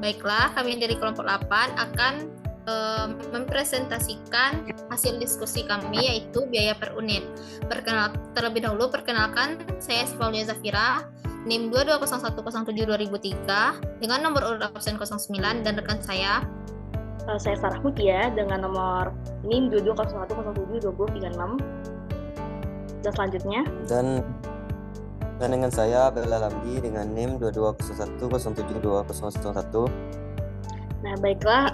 Baiklah, kami dari kelompok 8 akan mempresentasikan hasil diskusi kami, yaitu biaya per unit. Terlebih dahulu, perkenalkan, saya Faulia Zafira, NIM 220107-2003 dengan nomor urut absen 09, dan rekan saya Sarah Mutia dengan nomor NIM 220107-2036. Dan selanjutnya dan dengan saya Bella Lamdi dengan NIM 220107-2001. Nah, baiklah,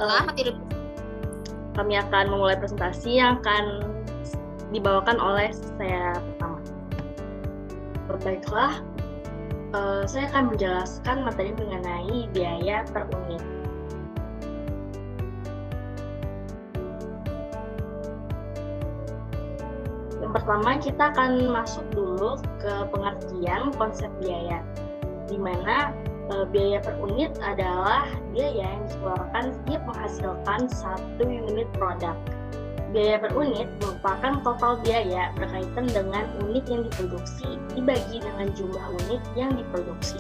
kami akan memulai presentasi yang akan dibawakan oleh saya pertama. Baiklah, saya akan menjelaskan materi mengenai biaya per unit. Yang pertama, kita akan masuk dulu ke pengertian konsep biaya, di mana biaya per unit adalah biaya yang dikeluarkan setiap menghasilkan satu unit produk. Biaya per unit merupakan total biaya berkaitan dengan unit yang diproduksi dibagi dengan jumlah unit yang diproduksi.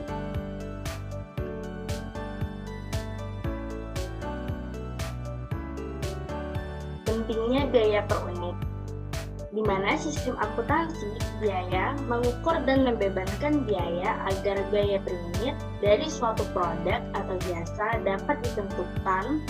Pentingnya biaya per unit, di mana sistem akuntansi biaya mengukur dan membebankan biaya agar biaya per unit dari suatu produk atau jasa dapat ditentukan.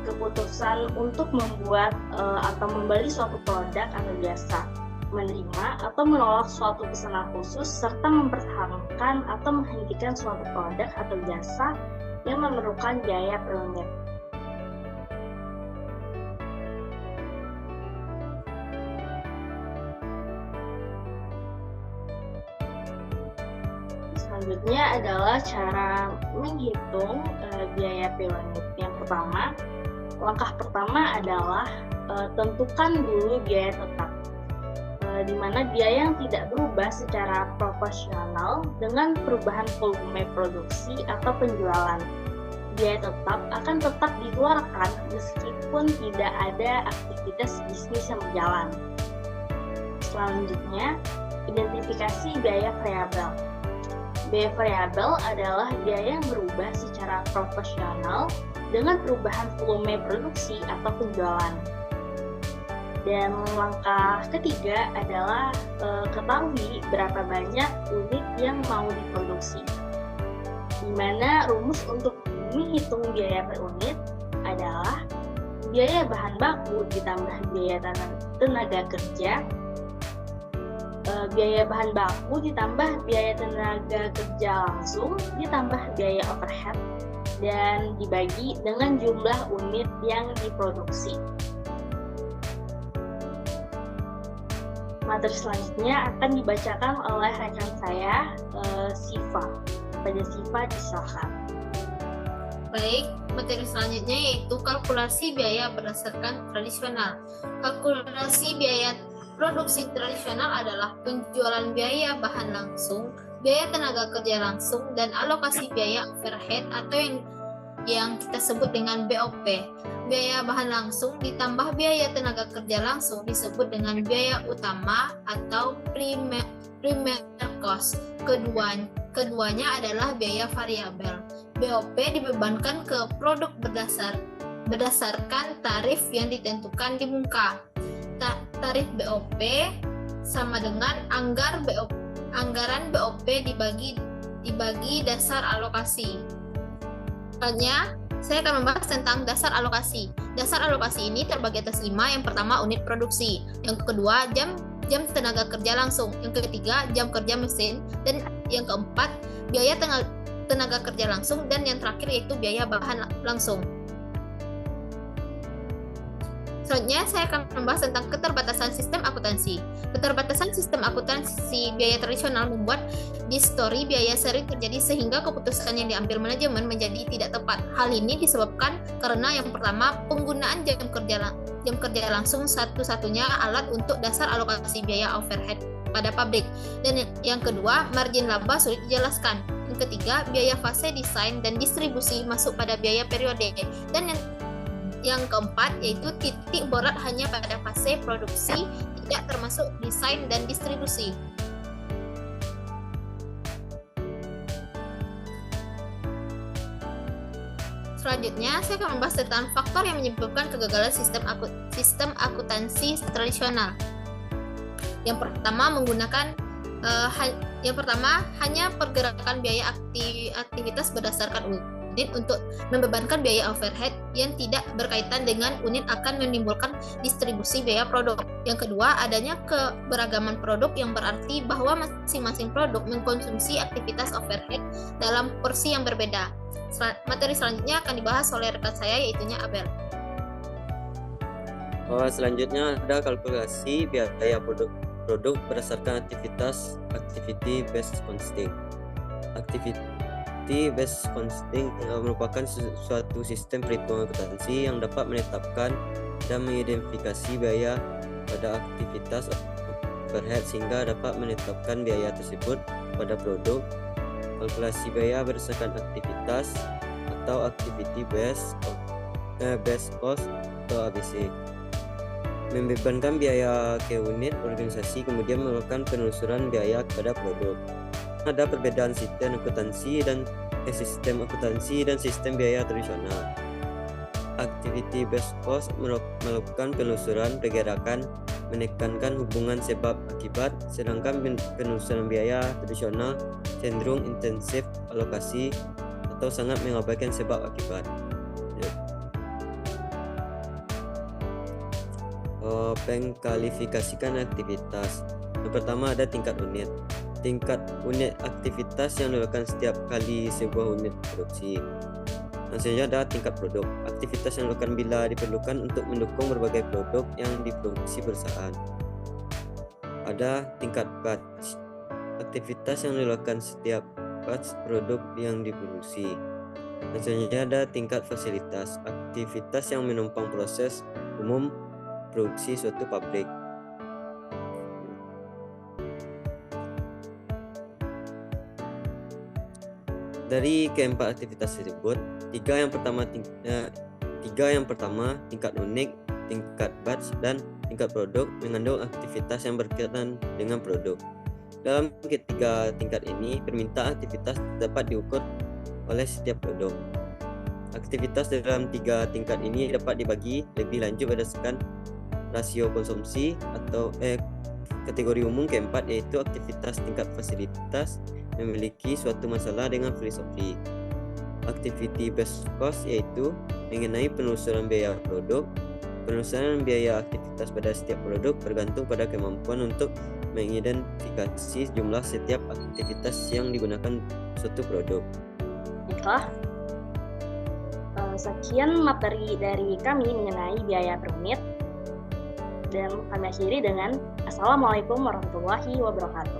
Keputusan untuk membuat atau membeli suatu produk atau jasa, menerima atau menolak suatu pesanan khusus, serta mempertahankan atau menghentikan suatu produk atau jasa yang memerlukan biaya per unit. Selanjutnya adalah cara menghitung biaya per unit. Yang pertama, langkah pertama adalah tentukan dulu biaya tetap, di mana biaya yang tidak berubah secara proporsional dengan perubahan volume produksi atau penjualan. Biaya tetap akan tetap dikeluarkan meskipun tidak ada aktivitas bisnis yang berjalan. Selanjutnya, identifikasi biaya variabel. Biaya variabel adalah biaya yang berubah secara proporsional dengan perubahan volume produksi atau penjualan. Dan langkah ketiga adalah ketahui berapa banyak unit yang mau diproduksi. Di mana rumus untuk menghitung biaya per unit adalah biaya bahan baku ditambah biaya tenaga kerja, biaya bahan baku ditambah biaya tenaga kerja langsung ditambah biaya overhead, dan dibagi dengan jumlah unit yang diproduksi. Materi selanjutnya akan dibacakan oleh rekan saya, Siva. Pada Siva, disilakan. Baik, materi selanjutnya yaitu kalkulasi biaya berdasarkan tradisional. Kalkulasi biaya produksi tradisional adalah penjualan biaya bahan langsung, biaya tenaga kerja langsung, dan alokasi biaya overhead atau yang kita sebut dengan BOP. Biaya bahan langsung ditambah biaya tenaga kerja langsung disebut dengan biaya utama atau primer cost. Keduanya adalah biaya variabel. BOP dibebankan ke produk berdasarkan tarif yang ditentukan di muka. Tarif BOP sama dengan anggaran BOP dibagi dasar alokasi. Selanjutnya, saya akan membahas tentang dasar alokasi. Dasar alokasi ini terbagi atas 5. Yang pertama, unit produksi. Yang kedua, jam tenaga kerja langsung. Yang ketiga, jam kerja mesin. Dan yang keempat, biaya tenaga kerja langsung. Dan yang terakhir yaitu biaya bahan langsung. Selanjutnya, saya akan membahas tentang keterbatasan sistem akuntansi. Keterbatasan sistem akuntansi biaya tradisional membuat distorsi biaya sering terjadi sehingga keputusan yang diambil manajemen menjadi tidak tepat. Hal ini disebabkan karena yang pertama, penggunaan jam kerja langsung satu-satunya alat untuk dasar alokasi biaya overhead pada pabrik. Dan yang kedua, margin laba sulit dijelaskan. Yang ketiga, biaya fase desain dan distribusi masuk pada biaya periode. Dan yang keempat yaitu titik berat hanya pada fase produksi, tidak termasuk desain dan distribusi. Selanjutnya, saya akan membahas tentang faktor yang menyebabkan kegagalan sistem akuntansi tradisional. Yang pertama, hanya pergerakan biaya aktivitas berdasarkan unit untuk membebankan biaya overhead yang tidak berkaitan dengan unit akan menimbulkan distribusi biaya produk. Yang kedua, adanya keberagaman produk yang berarti bahwa masing-masing produk mengkonsumsi aktivitas overhead dalam porsi yang berbeda. Materi selanjutnya akan dibahas oleh rekan saya, yaitunya Abel. Selanjutnya ada kalkulasi biaya produk berdasarkan activity based costing. Activity based costing merupakan suatu sistem perhitungan akuntansi yang dapat menetapkan dan mengidentifikasi biaya pada aktivitas overhead sehingga dapat menetapkan biaya tersebut pada produk. Kalkulasi biaya berdasarkan aktivitas atau activity based cost atau ABC. Membebankan biaya ke unit organisasi kemudian melakukan penelusuran biaya kepada produk. Ada perbedaan sistem akuntansi dan sistem biaya tradisional. Activity based cost melakukan penelusuran pergerakan, menekankan hubungan sebab akibat, sedangkan penelusuran biaya tradisional cenderung intensif alokasi atau sangat mengabaikan sebab akibat. Pengkalifikasikan aktivitas. Yang pertama ada tingkat unit. Tingkat unit aktivitas yang dilakukan setiap kali sebuah unit produksi. Selanjutnya ada tingkat produk. Aktivitas yang dilakukan bila diperlukan untuk mendukung berbagai produk yang diproduksi perusahaan. Ada tingkat batch. Aktivitas yang dilakukan setiap batch produk yang diproduksi. Selanjutnya ada tingkat fasilitas. Aktivitas yang menumpang proses umum produksi suatu pabrik. Dari keempat aktivitas tersebut, tiga yang pertama tingkat unik, tingkat batch, dan tingkat produk mengandung aktivitas yang berkaitan dengan produk. Dalam ketiga tingkat ini, permintaan aktivitas dapat diukur oleh setiap produk. Aktivitas dalam tiga tingkat ini dapat dibagi lebih lanjut berdasarkan rasio konsumsi atau kategori umum keempat, yaitu aktivitas tingkat fasilitas memiliki suatu masalah dengan filosofi. Activity based cost yaitu mengenai penelusuran biaya produk. Penelusuran biaya aktivitas pada setiap produk bergantung pada kemampuan untuk mengidentifikasi jumlah setiap aktivitas yang digunakan suatu produk. Baiklah, sekian materi dari kami mengenai biaya per unit. Dan kami akhiri dengan Assalamualaikum warahmatullahi wabarakatuh.